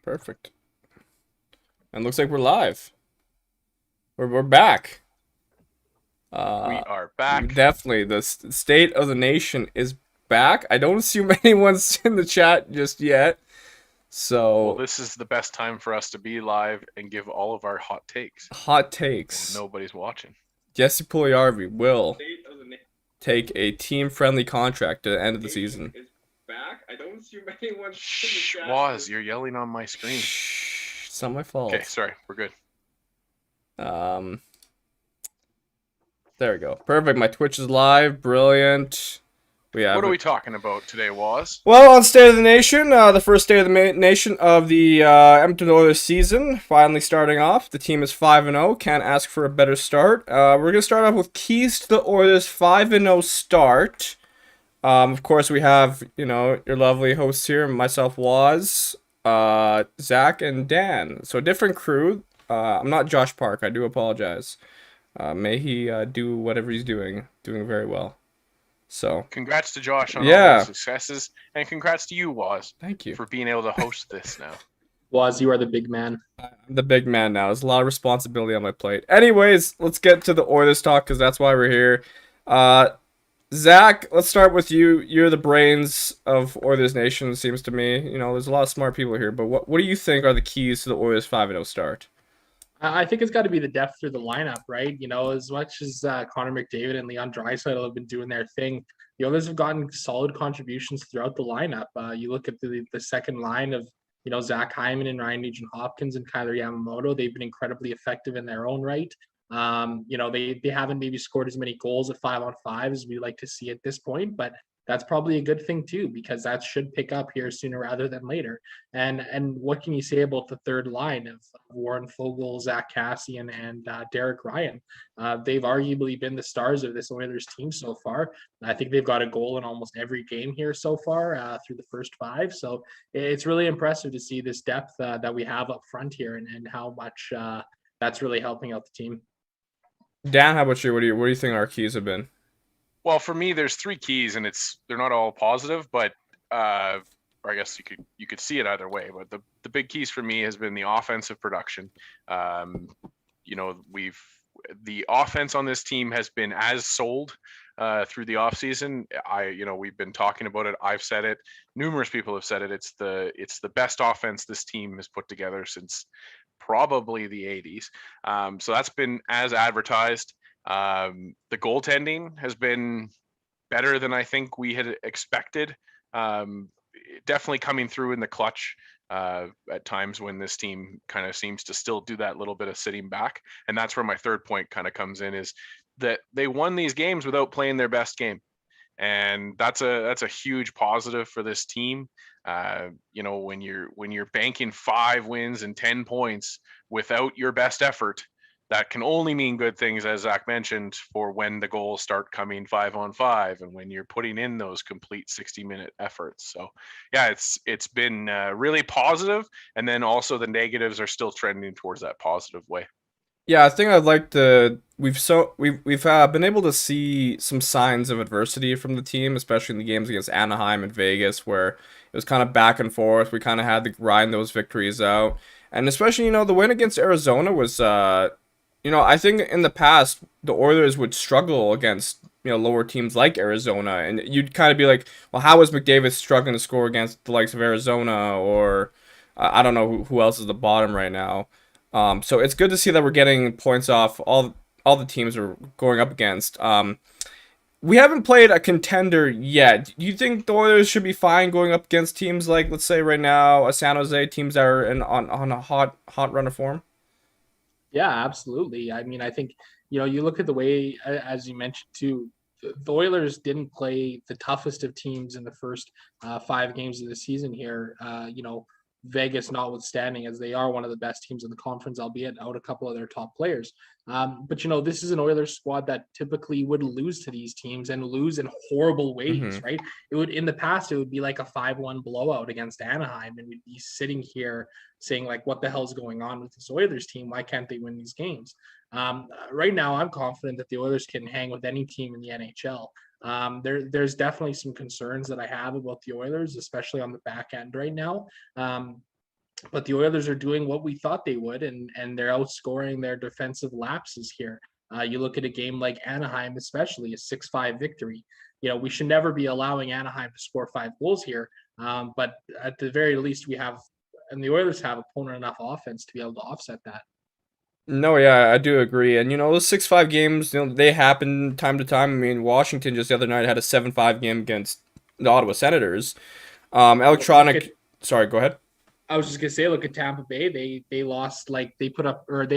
Perfect. And looks like we're live. We're back. We Uh, are back. Definitely. The state of the nation is back. I don't assume anyone's in the chat just yet. Well, So, this is the best time for us to be live and give all of our hot takes. hot Well, takes. nobody's watching. Jesse Pugliarvi will take a team-friendly contract at the end of the season. Shh, Woz, you're yelling on my screen. Shh, it's not my Okay, fault. sorry, we're good. Um, there we go. Perfect. My Twitch is live. Brilliant. We What have are it. we talking about today, Woz? Well, on State of the Nation, the first State of the Nation of the Edmonton Oilers season, finally starting off. The team is 5-0. Can't ask for a better start. We're going to start off with keys to the Oilers' 5-0 start. Of course, we have, your lovely hosts here, myself, Woz, Zach, and Dan. So, a different crew. I'm not Josh Park. I do apologize. May he do whatever he's doing very well. So, Congrats to Josh on all his yeah, successes, and congrats to you, Woz, thank you. for being able to host this now. Waz, you are the big man. I'm the big man now. There's a lot of responsibility on my plate. Anyways, let's get to the Oilers talk because that's why we're here. Uh, Zach, let's start with you. You're the brains of Oilers Nation, it seems to me. There's a lot of smart people here, but what do you think are the keys to the Oilers 5-0 start? I think it's got to be the depth through the lineup, right? As much as Connor McDavid and Leon Draisaitl have been doing their thing, the others have gotten solid contributions throughout the lineup. You look at the second line of Zach Hyman and Ryan Nugent-Hopkins and Kyler Yamamoto. They've been incredibly effective in their own right. They haven't maybe scored as many goals at 5-on-5 as we like to see at this point, but that's probably a good thing too, because that should pick up here sooner rather than later. And what can you say about the third line of Warren Fogle, Zach Cassian, and Derek Ryan? They've arguably been the stars of this Oilers team so far. I think they've got a goal in almost every game here so far through the first five. So it's really impressive to see this depth that we have up front here, and how much that's really helping out the team. Dan, how about you? What do you think our keys have been? Well, for me, there's three keys, and they're not all positive, but or I guess you could see it either way. But the big keys for me has been the offensive production. We've the offense on this team has been as sold through the offseason. We've been talking about it. I've said it. Numerous people have said it. It's the best offense this team has put together since probably the 80s. So that's been as advertised. The goaltending has been better than I think we had expected. Definitely coming through in the clutch at times when this team kind of seems to still do that little bit of sitting back. And that's where my third point kind of comes in, is that they won these games without playing their best game. And that's a huge positive for this team. When you're banking 5 wins and 10 points without your best effort, that can only mean good things, as Zach mentioned, for when the goals start coming 5-on-5 and when you're putting in those complete 60-minute efforts. So, yeah, it's been really positive, and then also the negatives are still trending towards that positive way. Yeah, I think I'd like to. We've been able to see some signs of adversity from the team, especially in the games against Anaheim and Vegas, where it was kind of back and forth. We kind of had to grind those victories out, and especially the win against Arizona was I think in the past the Oilers would struggle against lower teams like Arizona, and you'd kind of be like, well, how is McDavid struggling to score against the likes of Arizona, or I don't know who else is the bottom right now. So it's good to see that we're getting points off all the teams we're going up against. We haven't played a contender yet. Do you think the Oilers should be fine going up against teams like, let's say right now, a San Jose, teams that are on a hot run of form? Yeah, absolutely. I mean, I think, you look at the way, as you mentioned too, the Oilers didn't play the toughest of teams in the first 5 games of the season here. Vegas notwithstanding, as they are one of the best teams in the conference, albeit out a couple of their top players. But this is an Oilers squad that typically would lose to these teams, and lose in horrible ways, Mm-hmm. right? It would, in the past, it would be like a 5-1 blowout against Anaheim, and we'd be sitting here saying, like, what the hell's going on with this Oilers team? Why can't they win these games? Right now, I'm confident that the Oilers can hang with any team in the NHL. There's definitely some concerns that I have about the Oilers, especially on the back end right now. but the Oilers are doing what we thought they would, and they're outscoring their defensive lapses here. You look at a game like Anaheim, especially a 6-5 victory. We should never be allowing Anaheim to score 5 goals here. But at the very least, we have, and the Oilers have opponent enough offense to be able to offset that. No, yeah, I do agree. And those 6-5 games, they happen time to time. I mean, Washington just the other night had a 7-5 game against the Ottawa Senators. Electronic. Sorry, go ahead. I was just gonna say, look at Tampa Bay. They lost, like, they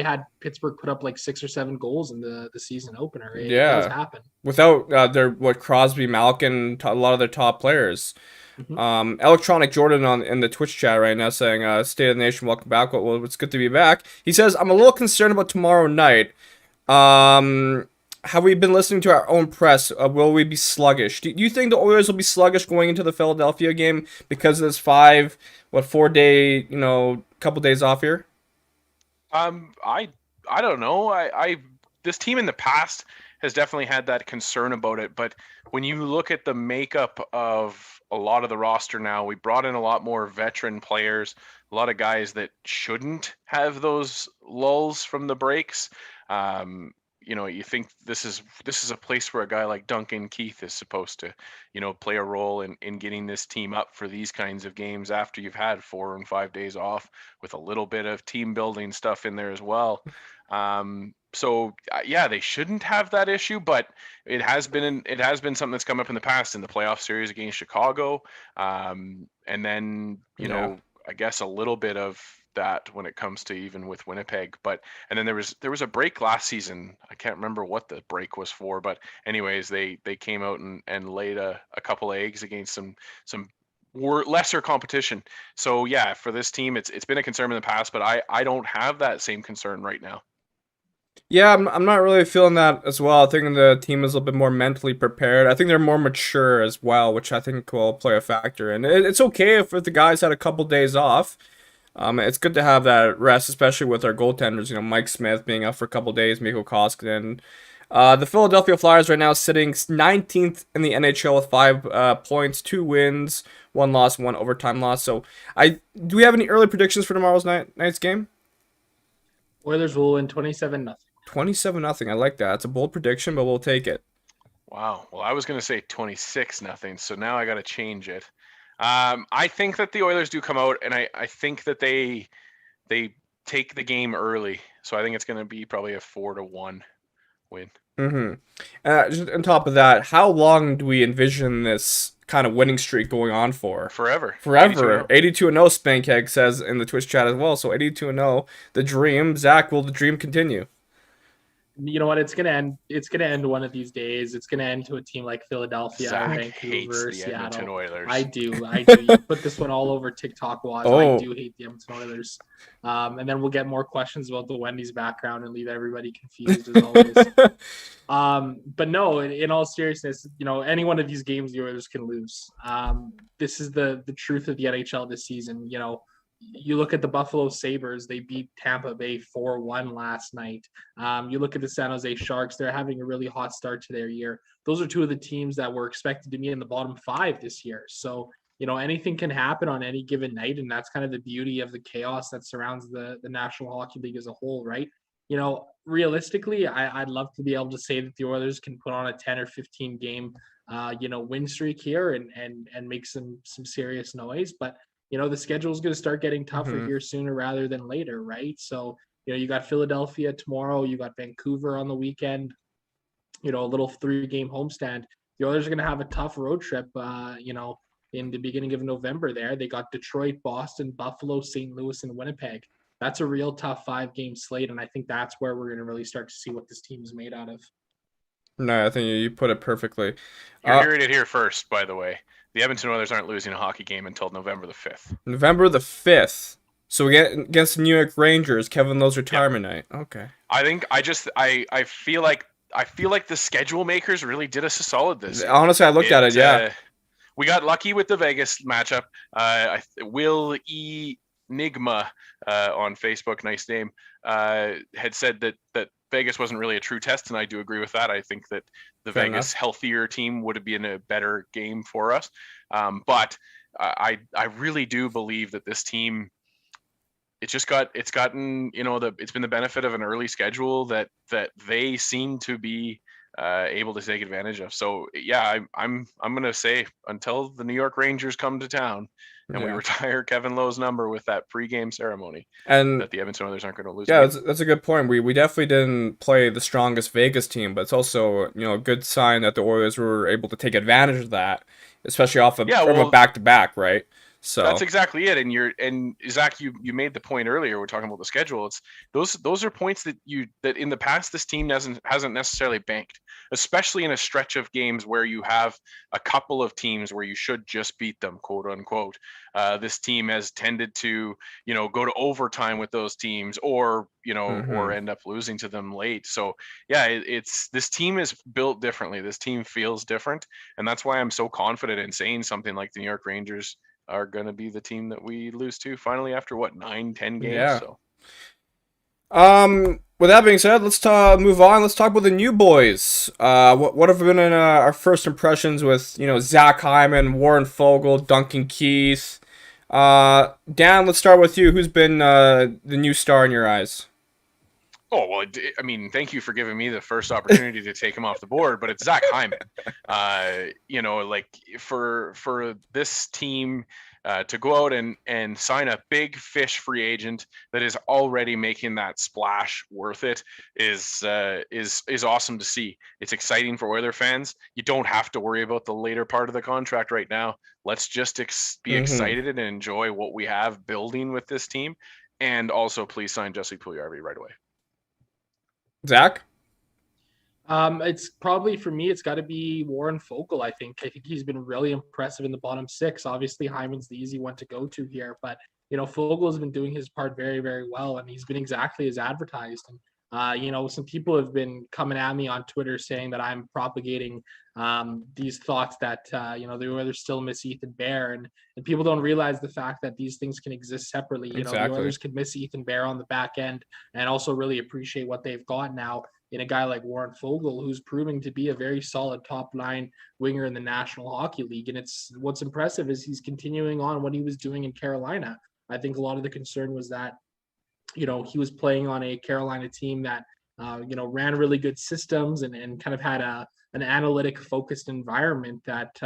had Pittsburgh put up like 6 or 7 goals in the season opener. It does happen without their Crosby, Malkin, a lot of their top players. Mm-hmm. Electronic Jordan in the Twitch chat right now saying, "State of the Nation, welcome back. Well, it's good to be back." He says, "I'm a little concerned about tomorrow night. Have we been listening to our own press? Will we be sluggish? Do you think the Oilers will be sluggish going into the Philadelphia game because of this 4-day, couple days off here?" I don't know. I this team in the past has definitely had that concern about it, but when you look at the makeup of a lot of the roster now, we brought in a lot more veteran players, a lot of guys that shouldn't have those lulls from the breaks. You think this is a place where a guy like Duncan Keith is supposed to, play a role in getting this team up for these kinds of games after you've had 4 and 5 days off with a little bit of team building stuff in there as well. So yeah, they shouldn't have that issue, but it has been something that's come up in the past in the playoff series against Chicago, and then I guess a little bit of that when it comes to even with Winnipeg. And then there was a break last season. I can't remember what the break was for, but anyways, they came out and laid a couple of eggs against some lesser competition. So yeah, for this team, it's been a concern in the past, but I don't have that same concern right now. Yeah, I'm not really feeling that as well. I think the team is a little bit more mentally prepared. I think they're more mature as well, which I think will play a factor. And it's okay if the guys had a couple days off. It's good to have that rest, especially with our goaltenders. Mike Smith being out for a couple days, Mikko Koskinen. The Philadelphia Flyers right now sitting 19th in the NHL with 5 points, 2 wins, 1 loss, 1 overtime loss. So, do we have any early predictions for tomorrow's night's game? Oilers will win 27-0. 27-0. I like that. It's a bold prediction, but we'll take it. Wow. Well, I was going to say 26-0, so now I got to change it. I think that the Oilers do come out, and I think that they take the game early. So I think it's going to be probably a 4-1 win. Just on top of that, how long do we envision this kind of winning streak going on for? Forever. 82-0, Spankeg says in the Twitch chat as well. So 82-0, the dream. Zach, will the dream continue? You know what? It's gonna end. It's gonna end one of these days. It's gonna end to a team like Philadelphia, Zach Vancouver, hates the Edmonton Seattle. Oilers. I do. You put this one all over TikTok, Woz. Oh. I do hate the Edmonton Oilers. And then we'll get more questions about the Wendy's background and leave everybody confused as always. But no, in all seriousness, any one of these games the Oilers can lose. This is the truth of the NHL this season. You look at the Buffalo Sabres, they beat Tampa Bay 4-1 last night. You look at the San Jose Sharks, they're having a really hot start to their year. Those are 2 of the teams that were expected to be in the bottom 5 this year. So, anything can happen on any given night, and that's kind of the beauty of the chaos that surrounds the National Hockey League as a whole, right? Realistically, I'd love to be able to say that the Oilers can put on a 10 or 15 game, win streak here and make some serious noise, but the schedule is going to start getting tougher here sooner rather than later, right? So, you got Philadelphia tomorrow, you got Vancouver on the weekend, a little 3-game homestand. The Oilers are going to have a tough road trip, in the beginning of November there. They got Detroit, Boston, Buffalo, St. Louis, and Winnipeg. That's a real tough 5-game slate, and I think that's where we're going to really start to see what this team is made out of. No, I think you put it perfectly. You're hearing it here first, by the way. The Edmonton Oilers aren't losing a hockey game until November the 5th. November the 5th. So we get against the New York Rangers, Kevin Lowe's retirement night. Okay. I think I feel like the schedule makers really did us a solid this year. Honestly, I looked at it, yeah. We got lucky with the Vegas matchup. Will Enigma on Facebook, nice name, had said that Vegas wasn't really a true test, and I do agree with that. I think that the Fair Vegas enough. healthier team would have been a better game for us. But I really do believe that this team it's gotten, it's been the benefit of an early schedule that they seem to be able to take advantage of. So yeah, I'm gonna say until the New York Rangers come to town and we Yeah. retire Kevin Lowe's number with that pregame ceremony, And that the Edmonton Oilers aren't going to lose yeah, again. that's a good point. We definitely didn't play the strongest Vegas team, but it's also, a good sign that the Oilers were able to take advantage of that, especially Yeah, from a well, back-to-back, right? that's So, exactly it. And Zach, you made the point earlier. We're talking about the schedule. It's those are points that in the past this team hasn't necessarily banked, especially in a stretch of games where you have a couple of teams where you should just beat them, quote unquote. This team has tended to go to overtime with those teams, or or mhm. end up losing to them late. So yeah, it's this team is built differently. This team feels different, and that's why I'm so confident in saying something like the New York Rangers are going to be the team that we lose to finally after what, 9-10 games. Yeah. So With that being said, let's move on. Let's talk about the new boys. What have been our first impressions with Zach Hyman, Warren Fogle, Duncan Keith? Dan, let's start with you. Who's been the new star in your eyes? oh well, I mean, thank you for giving me the first opportunity to take him off the board, but it's Zach Hyman. Like for this team to go out and sign a big fish free agent that is already making that splash worth it is awesome to see. It's exciting for Oiler fans. You don't have to worry about the later part of the contract right now. Let's just be Mm-hmm. excited and enjoy what we have building with this team. And also, please sign Jesse Puljujarvi right away. Zach? It's probably for me. It's got to be Warren Fogle. I think he's been really impressive in the bottom six. Obviously, Hyman's the easy one to go to here, but Fogle has been doing his part very, very well, and he's been exactly as advertised. And some people have been coming at me on Twitter saying that I'm propagating these thoughts that the Oilers still miss Ethan Bear, and people don't realize the fact that these things can exist separately. The Exactly. Oilers can miss Ethan Bear on the back end and also really appreciate what they've got now in a guy like Warren Fogle, who's proving to be a very solid top line winger in the National Hockey League. And what's impressive is he's continuing on what he was doing in Carolina. I think a lot of the concern was that, he was playing on a Carolina team that, ran really good systems and kind of had an analytic focused environment that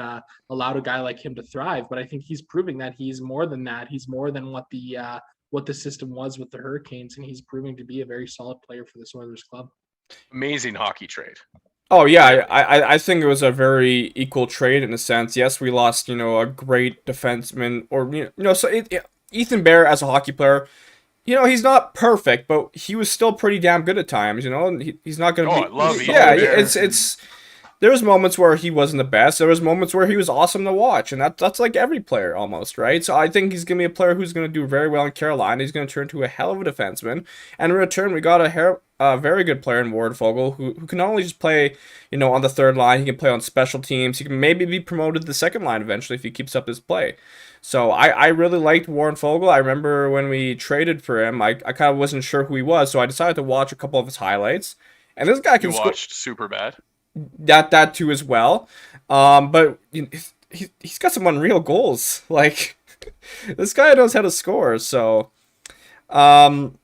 allowed a guy like him to thrive. But I think he's proving that he's more than that. He's more than what the system was with the Hurricanes, and he's proving to be a very solid player for this Oilers club. Amazing hockey trade. Oh yeah, Really. I think it was a very equal trade in a sense. Yes, we lost a great defenseman, or Ethan Bear as a hockey player. He's not perfect, but he was still pretty damn good at times. And he's not going to Oh, I be. love Yeah, Ethan Solid. Bear. it's there was moments where he wasn't the best. There was moments where he was awesome to watch, and that's like every player almost, right? So I think he's gonna be a player who's gonna do very well in Carolina. He's gonna turn into a hell of a defenseman, and in return, we got a very good player in Ward Fogle who can not only just play, on the third line. He can play on special teams. He can maybe be promoted to the second line eventually if he keeps up his play. So I really liked Warren Fogle. I remember when we traded for him, I kind of wasn't sure who he was, so I decided to watch a couple of his highlights. And this guy You can score watched Super Bad. that too as well. But he's got some unreal goals. Like this guy knows how to score. So um,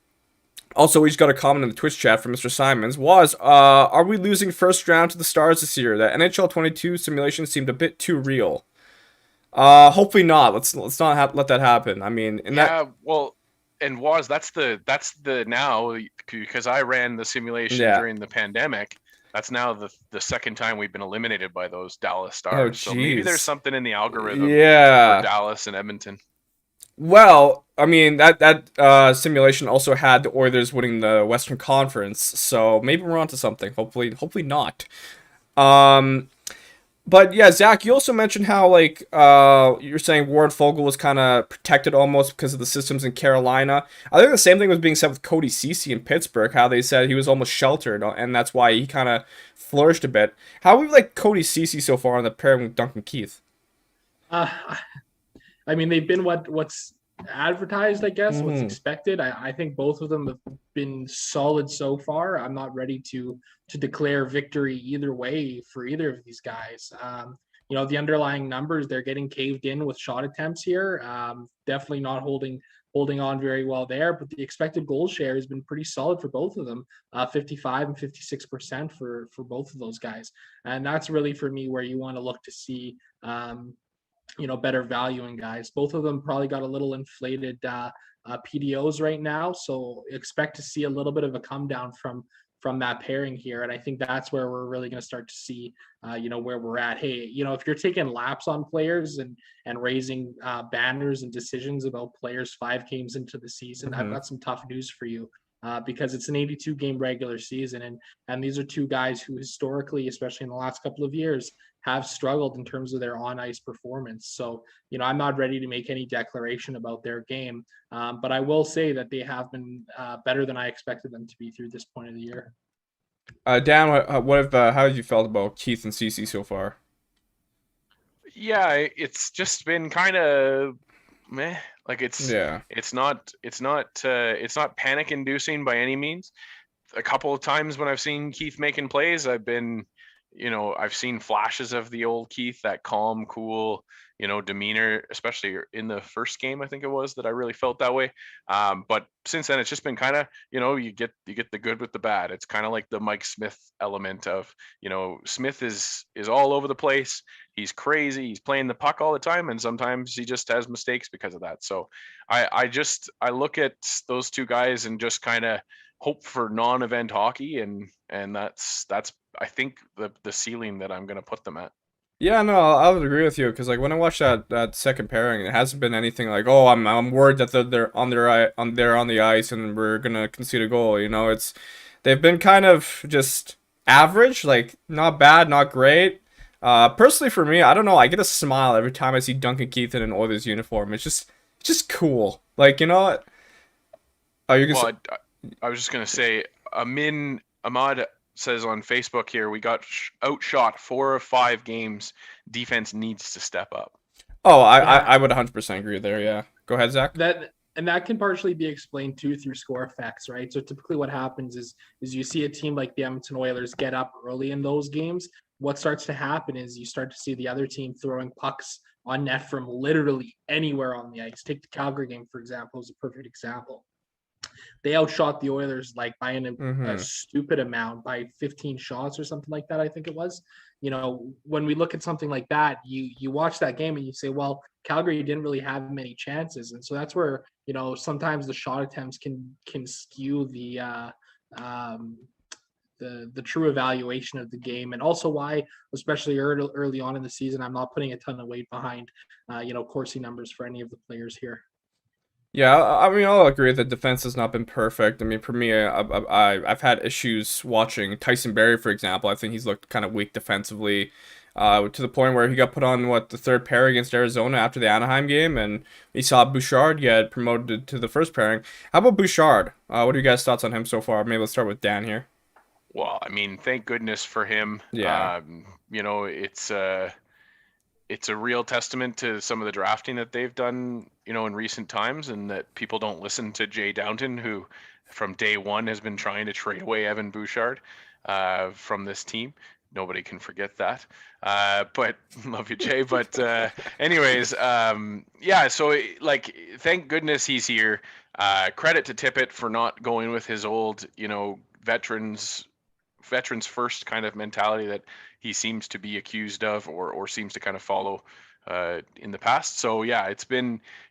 also we just got a comment in the Twitch chat from Mr. Simons. Are we losing first round to the Stars this year? The NHL 22 simulation seemed a bit too real. Hopefully not. Let's not let that happen. I mean, in that Yeah, well, and Woz, that's the now, because I ran the simulation yeah. during the pandemic. That's now the second time we've been eliminated by those Dallas Oh Stars. So maybe there's jeez. something in the algorithm for Yeah. Dallas and Edmonton. Well, I mean that simulation also had the Oilers winning the Western Conference, so maybe we're onto something. Hopefully not. Um, but yeah, Zach, you also mentioned how like you're saying Warren Fogle was kind of protected almost because of the systems in Carolina. I think the same thing was being said with Cody Ceci in Pittsburgh. How they said he was almost sheltered, and that's why he kind of flourished a bit. How have we like Cody Ceci so far on the pairing with Duncan Keith? Uh, I mean, they've been what's advertised, I guess, what's Mm-hmm. expected. I think both of them have been solid so far. I'm not ready to declare victory either way for either of these guys. the underlying numbers, they're getting caved in with shot attempts here. Definitely not holding on very well there, but the expected goal share has been pretty solid for both of them, 55 and 56% for both of those guys. And that's really for me where you want to look to see better value in guys. Both of them probably got a little inflated PDOs right now, so expect to see a little bit of a come down from that pairing here. And I think that's where we're really going to start to see, where we're at. Hey, if you're taking laps on players and raising banners and decisions about players 5 games into the season, I've got some tough news for you. Because it's an 82 game regular season, and these are two guys who historically, especially in the last couple of years, have struggled in terms of their on ice performance. So, I'm not ready to make any declaration about their game, but I will say that they have been better than I expected them to be through this point of the year. Dan, how have you felt about Keith and Ceci so far? Yeah, it's just been kind of meh. Like it's not panic inducing by any means. A couple of times when I've seen Keith making plays, I've seen flashes of the old Keith, that calm, cool, demeanor, especially in the first game, I think it was, that I really felt that way. But since then, it's just been kind of, you get the good with the bad. It's kind of like the Mike Smith element of, Smith is all over the place. He's crazy. He's playing the puck all the time, and sometimes he just has mistakes because of that. So I look at those two guys and just kind of hope for non-event hockey, and that's I think the ceiling that I'm going to put them at. Yeah, no, I would agree with you because like when I watched that second pairing, it hasn't been anything like, oh, I'm worried that they're on the ice and we're gonna concede a goal. They've been kind of just average, like not bad, not great. Personally for me, I don't know, I get a smile every time I see Duncan Keith in an Oilers uniform. It's just cool. Like, oh, you can Well, I was just gonna say, Ahmad says on Facebook here, we got outshot 4 of 5 games. Defense needs to step up. Oh, I would 100% agree there. Yeah, go ahead, Zach. That can partially be explained too through score effects, right? So typically what happens is you see a team like the Edmonton Oilers get up early in those games. What starts to happen is you start to see the other team throwing pucks on net from literally anywhere on the ice. Take the Calgary game, for example, as a perfect example. They outshot the Oilers like by a stupid amount, by 15 shots or something like that, I think it was. When we look at something like that, you watch that game and you say, well, Calgary didn't really have many chances. And so that's where, sometimes the shot attempts can skew the true evaluation of the game, and also why, especially early on in the season, I'm not putting a ton of weight behind, Corsi numbers for any of the players here. Yeah, I mean, I'll agree that defense has not been perfect. I mean, for me, I've had issues watching Tyson Barrie, for example. I think he's looked kind of weak defensively, to the point where he got put on the third pair against Arizona after the Anaheim game, and we saw Bouchard get promoted to the first pairing. How about Bouchard? What are you guys' thoughts on him so far? Maybe let's start with Dan here. Well, I mean, thank goodness for him. Yeah. It's a real testament to some of the drafting that they've done, in recent times, and that people don't listen to Jay Downton, who from day one has been trying to trade away Evan Bouchard from this team. Nobody can forget that. But love you, Jay. But anyways, yeah, so like, thank goodness he's here. Credit to Tippett for not going with his old, veterans first kind of mentality that he seems to be accused of, or seems to kind of follow in the past. So yeah,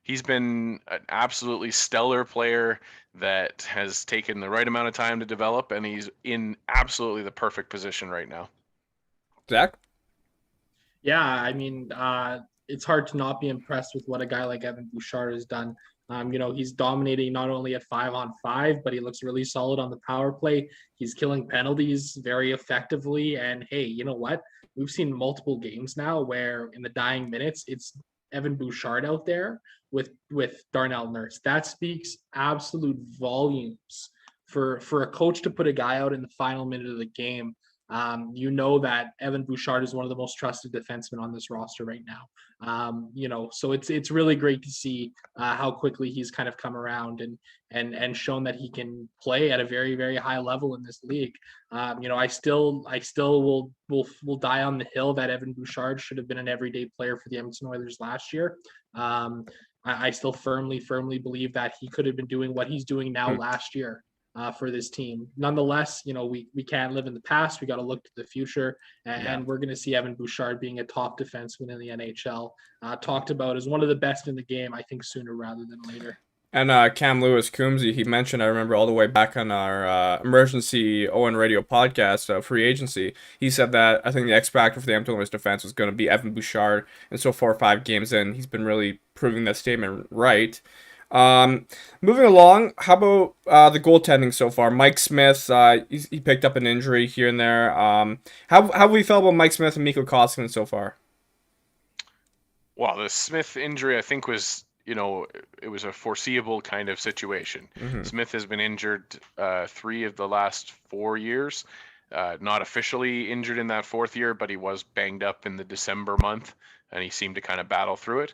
he's been an absolutely stellar player that has taken the right amount of time to develop, and he's in absolutely the perfect position right now. Zach? Yeah, I mean, it's hard to not be impressed with what a guy like Evan Bouchard has done. He's dominating not only at 5-on-5, but he looks really solid on the power play. He's killing penalties very effectively. And hey, you know what? We've seen multiple games now where in the dying minutes, it's Evan Bouchard out there with Darnell Nurse. That speaks absolute volumes for a coach to put a guy out in the final minute of the game You know that Evan Bouchard is one of the most trusted defensemen on this roster right now. So it's really great to see how quickly he's kind of come around and shown that he can play at a very, very high level in this league. I still will die on the hill that Evan Bouchard should have been an everyday player for the Edmonton Oilers last year. I still firmly believe that he could have been doing what he's doing now last year for this team. Nonetheless, we can't live in the past. We got to look to the future, and we're going to see Evan Bouchard being a top defenseman in the NHL, talked about as one of the best in the game, I think, sooner rather than later. And Cam Lewis Coombsy, he mentioned, I remember all the way back on our emergency ON radio podcast, free agency, he said that I think the X factor for the Edmonton Oilers defense was going to be Evan Bouchard. And so 4 or 5 games in, he's been really proving that statement right. Moving along, how about the goaltending so far? Mike Smith, he picked up an injury here and there. How have we felt about Mike Smith and Mikko Koskinen so far? Well, the Smith injury, I think, was it was a foreseeable kind of situation. Mm-hmm. Smith has been injured 3 of the last 4 years. Not officially injured in that 4th year, but he was banged up in the December month, and he seemed to kind of battle through it.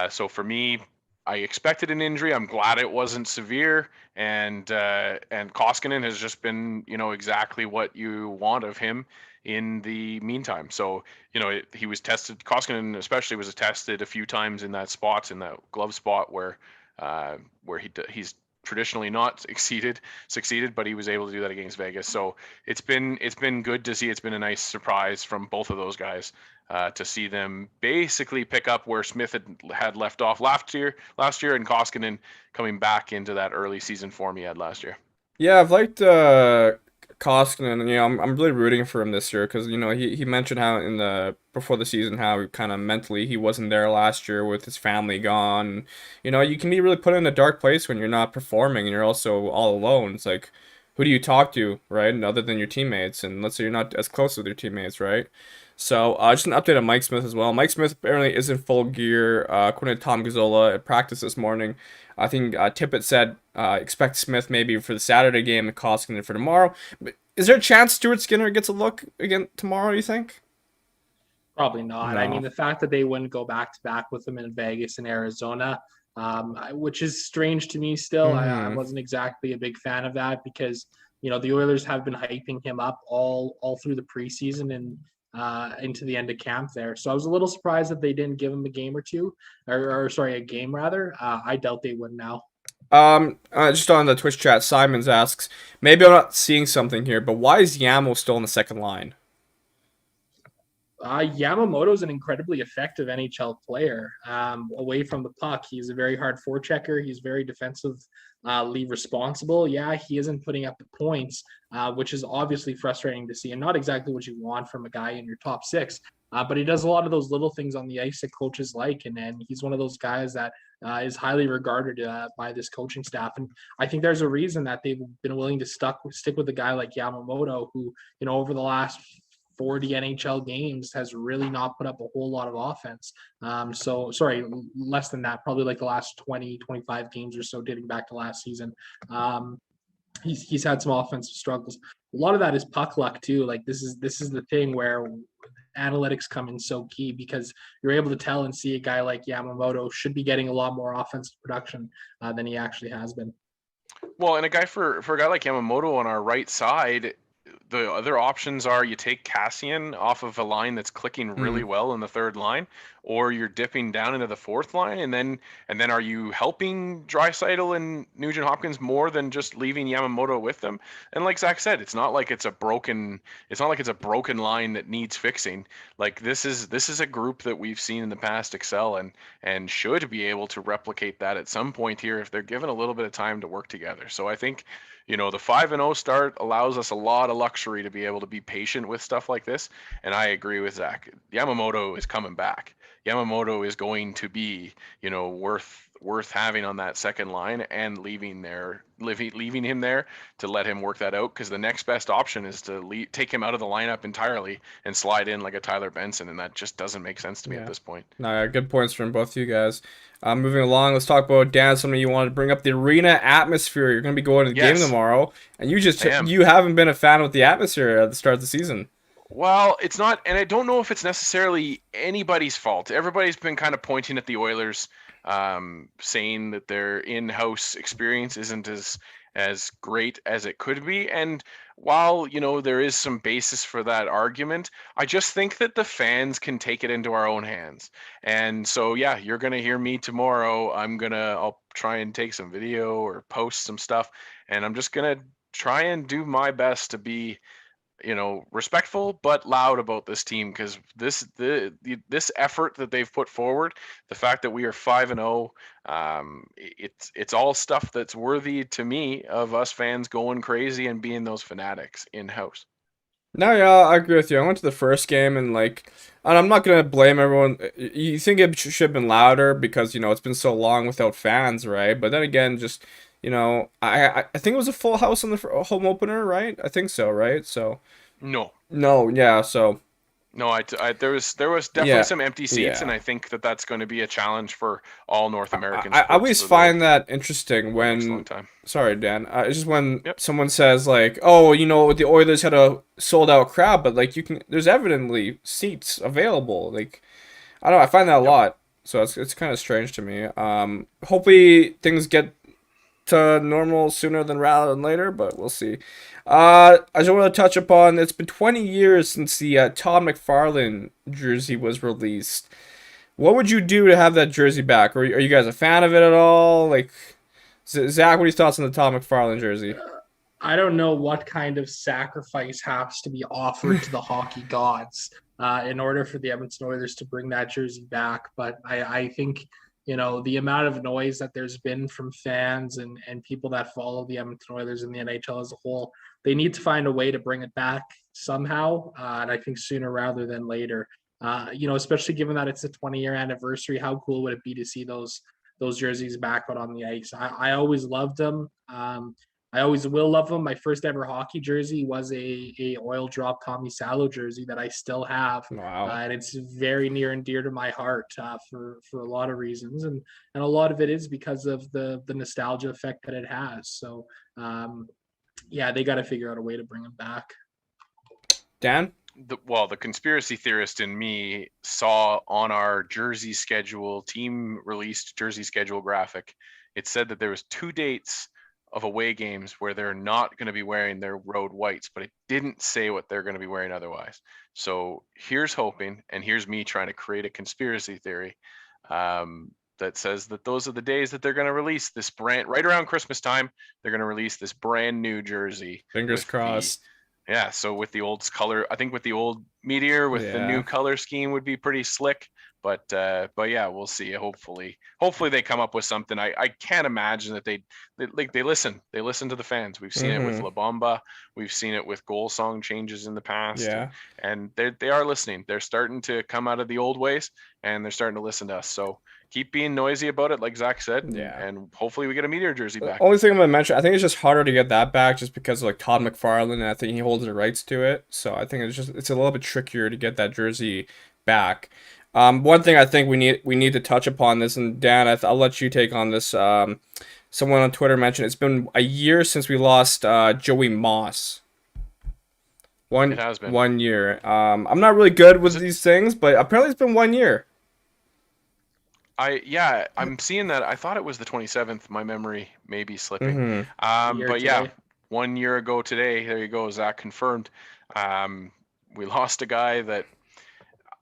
So for me, I expected an injury. I'm glad it wasn't severe, and Koskinen has just been exactly what you want of him in the meantime. So he was tested. Koskinen especially was tested a few times in that glove spot where he's traditionally not succeeded, but he was able to do that against Vegas. So it's been good to see. It's been a nice surprise from both of those guys to see them basically pick up where Smith had left off last year, and Koskinen coming back into that early season form he had last year. Yeah, I've liked Koskinen. I'm really rooting for him this year because he mentioned how before the season how kind of mentally he wasn't there last year with his family gone. You can be really put in a dark place when you're not performing and you're also all alone. It's like, who do you talk to, right? And other than your teammates, and let's say you're not as close with your teammates, right? So just an update on Mike Smith as well. Mike Smith apparently is in full gear. According to Tom Gazzola at practice this morning, I think Tippett said expect Smith maybe for the Saturday game and Koskinen for tomorrow. But is there a chance Stuart Skinner gets a look again tomorrow, you think? Probably not. No. I mean, the fact that they wouldn't go back to back with him in Vegas and Arizona, which is strange to me still. I wasn't exactly a big fan of that because, the Oilers have been hyping him up all through the preseason and into the end of camp there. So I was a little surprised that they didn't give him a game or two, or sorry, a game rather. I doubt they would now. Just on the Twitch chat, Simons asks, maybe I'm not seeing something here, but why is Yamo still in the second line? Yamamoto is an incredibly effective NHL player away from the puck. He's a very hard forechecker. He's very defensively responsible. Yeah, he isn't putting up the points, which is obviously frustrating to see and not exactly what you want from a guy in your top 6. But he does a lot of those little things on the ice that coaches like. And he's one of those guys that is highly regarded by this coaching staff. And I think there's a reason that they've been willing to stick with a guy like Yamamoto, who, over the last 40 NHL games has really not put up a whole lot of offense. Less than that, probably like the last 20, 25 games or so dating back to last season. He's had some offensive struggles. A lot of that is puck luck too. Like this is the thing where analytics come in so key because you're able to tell and see a guy like Yamamoto should be getting a lot more offensive production than he actually has been. Well, and for a guy like Yamamoto on our right side, the other options are you take Cassian off of a line that's clicking really well in the third line, or you're dipping down into the fourth line, and then are you helping Draisaitl and Nugent Hopkins more than just leaving Yamamoto with them? And like Zach said, it's not like it's a broken line that needs fixing. Like this is a group that we've seen in the past excel and should be able to replicate that at some point here if they're given a little bit of time to work together. So I think the 5-0 start allows us a lot of luxury to be able to be patient with stuff like this. And I agree with Zach. Yamamoto is coming back. Yamamoto is going to be, worth having on that second line, and leaving him there to let him work that out, because the next best option is to take him out of the lineup entirely and slide in like a Tyler Benson, and that just doesn't make sense to me at Yeah. this point. No, yeah, good points from both of you guys. Moving along, let's talk about Dan. Something you wanted to bring up, the arena atmosphere. You're going to be going to the game Yes, tomorrow, and I am. you haven't been a fan with the atmosphere at the start of the season. Well, it's not, and I don't know if it's necessarily anybody's fault. Everybody's been kind of pointing at the Oilers, saying that their in-house experience isn't as great as it could be. And while there is some basis for that argument, I just think that the fans can take it into our own hands. And so, yeah, you're gonna hear me tomorrow. I'll try and take some video or post some stuff, and I'm just gonna try and do my best to be respectful but loud about this team, because this effort that they've put forward, the fact that we are 5-0, it's all stuff that's worthy to me of us fans going crazy and being those fanatics in house. No, yeah, I agree with you. I went to the first game and and I'm not gonna blame everyone. You think it should have been louder because it's been so long without fans, right? But then again, just I think it was a full house on the home opener, right? I think so, right? So No, no, yeah, so no, there was definitely yeah, some empty seats, and yeah. I think that that's going to be a challenge for all North American I sports always find that interesting for the next long when, time. sorry, Dan, it's just when Yep. someone says like, oh, the Oilers had a sold out crowd, but there's evidently seats available. I don't know, I find that a Yep. lot, so it's kind of strange to me. Hopefully things get to normal sooner than rather than later, but we'll see. I just want to touch upon, it's been 20 years since the Todd McFarlane jersey was released. What would you do to have that jersey back? Are you guys a fan of it at all? Zach, what are your thoughts on the Todd McFarlane jersey? I don't know what kind of sacrifice has to be offered to the hockey gods in order for the Edmonton Oilers to bring that jersey back. But I think, the amount of noise that there's been from fans and people that follow the Edmonton Oilers and the NHL as a whole, they need to find a way to bring it back somehow. And I think sooner rather than later. Especially given that it's a 20-year anniversary, how cool would it be to see those jerseys back out on the ice? I always loved them. I always will love them. My first ever hockey jersey was a oil drop Tommy Salo jersey that I still have, Wow. and it's very near and dear to my heart for a lot of reasons, and a lot of it is because of the nostalgia effect that it has. So, yeah, they got to figure out a way to bring them back. Dan? The conspiracy theorist in me saw on our jersey schedule, team released jersey schedule graphic, it said that there was 2 dates of away games where they're not going to be wearing their road whites, but it didn't say what they're going to be wearing otherwise. So here's hoping, and here's me trying to create a conspiracy theory that says that those are the days that they're going to release this brand, right around Christmas time. They're going to release this brand new jersey. Fingers crossed. Yeah, so with the old color, I think with the old Meteor with the new Yeah. color scheme would be pretty slick. But yeah, we'll see. Hopefully they come up with something. I can't imagine that they listen. They listen to the fans. We've seen it with Mm-hmm. La Bamba. We've seen it with goal song changes in the past. Yeah. And they are listening. They're starting to come out of the old ways, and they're starting to listen to us. So keep being noisy about it, like Zach said, Yeah. and hopefully we get a Meteor jersey The back. only thing I'm gonna mention, I think it's just harder to get that back just because of Todd McFarlane, and I think he holds the rights to it. So I think it's a little bit trickier to get that jersey back. One thing I think we need to touch upon this, and Dan, I'll let you take on this. Someone on Twitter mentioned it's been a year since we lost Joey Moss. It has been. 1 year. I'm not really good with these things, but apparently it's been 1 year. I'm seeing that. I thought it was the 27th. My memory may be slipping. Mm-hmm. But yeah, 1 year ago today, there you go, Zach confirmed. We lost a guy that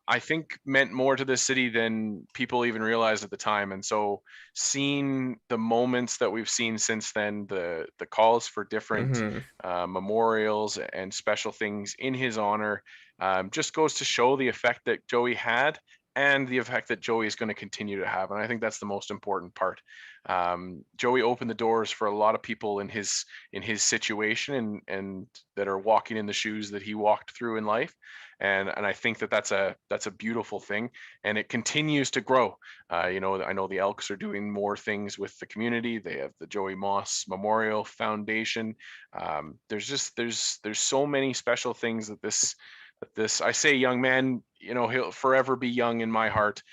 I think meant more to this city than people even realized at the time. And so seeing the moments that we've seen since then, the calls for different Mm-hmm. memorials and special things in his honor, just goes to show the effect that Joey had and the effect that Joey is going to continue to have. And I think that's the most important part. Joey opened the doors for a lot of people in his situation and that are walking in the shoes that he walked through in life. and I think that that's a beautiful thing, and it continues to grow. I know the Elks are doing more things with the community. They have the Joey Moss Memorial Foundation. There's so many special things that this I say young man, he'll forever be young in my heart,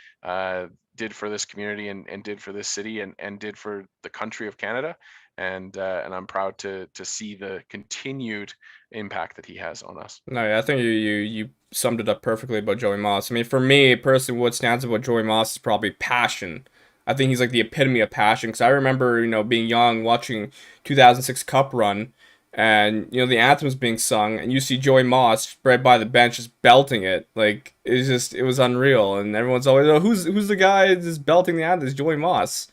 did for this community and did for this city and did for the country of Canada. And I'm proud to see the continued impact that he has on us. No, yeah, I think you summed it up perfectly about Joey Moss. I mean, for me personally, what stands out about Joey Moss is probably passion. I think he's like the epitome of passion. Because I remember, being young, watching 2006 Cup run, and the anthem's being sung, and you see Joey Moss right by the bench just belting it. Like it was unreal, and everyone's always, oh, who's the guy just belting the anthem? It's Joey Moss.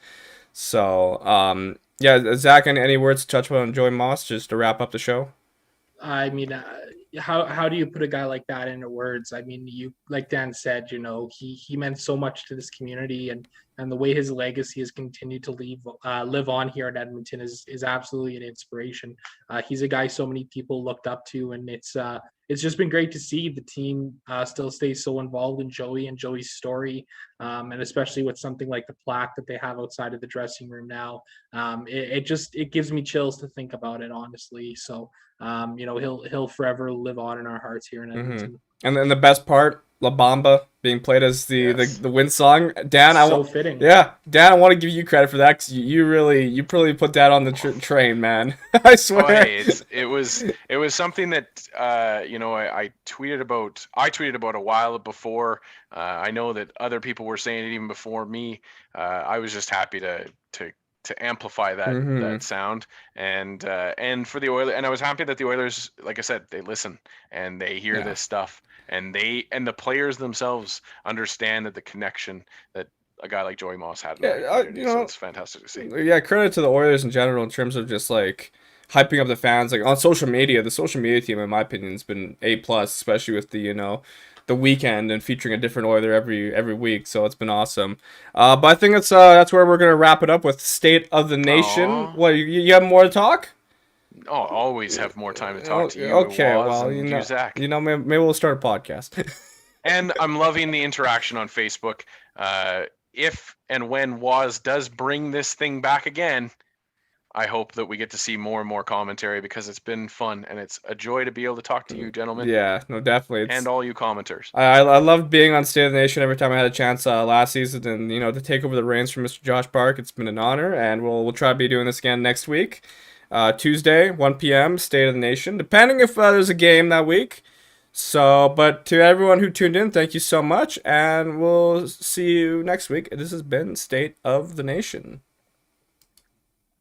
So, yeah, Zach, any words to touch on Joey Moss just to wrap up the show? I mean, how do you put a guy like that into words? I mean, you like Dan said, he meant so much to this community, and the way his legacy has continued to live on here in Edmonton is absolutely an inspiration. He's a guy so many people looked up to, and it's just been great to see the team still stay so involved in Joey and Joey's story, and especially with something like the plaque that they have outside of the dressing room now. It gives me chills to think about it, honestly. So he'll forever live on in our hearts here in Edmonton. And then the best part, La Bamba being played as the win song. Dan, fitting. Yeah, Dan, I want to give you credit for that because you really put that on the train, man. I swear. Oh, hey, it was something that I tweeted about. I tweeted about a while before. I know that other people were saying it even before me. I was just happy to amplify that sound, and for the Oilers, and I was happy that the Oilers, like I said, they listen and they hear this stuff, and the players themselves understand that the connection that a guy like Joey Moss had. So it's fantastic to see. Yeah, credit to the Oilers in general in terms of just like hyping up the fans, like on social media. The social media team, in my opinion, has been A+, especially with the weekend and featuring a different Oiler every week. So it's been awesome. But I think that's where we're gonna wrap it up with State of the Nation. Aww. What, you have more to talk? Oh, always have more time to talk to you. Okay, Woz, well, and Zach. maybe we'll start a podcast. And I'm loving the interaction on Facebook. If and when Woz does bring this thing back again, I hope that we get to see more and more commentary, because it's been fun and it's a joy to be able to talk to you gentlemen. Yeah, no, definitely. And all you commenters. I loved being on State of the Nation every time I had a chance last season, and to take over the reins from Mr. Josh Park. It's been an honor, and we'll try to be doing this again next week. Tuesday, 1 p.m., State of the Nation, depending if there's a game that week. So, but to everyone who tuned in, thank you so much, and we'll see you next week. This has been State of the Nation.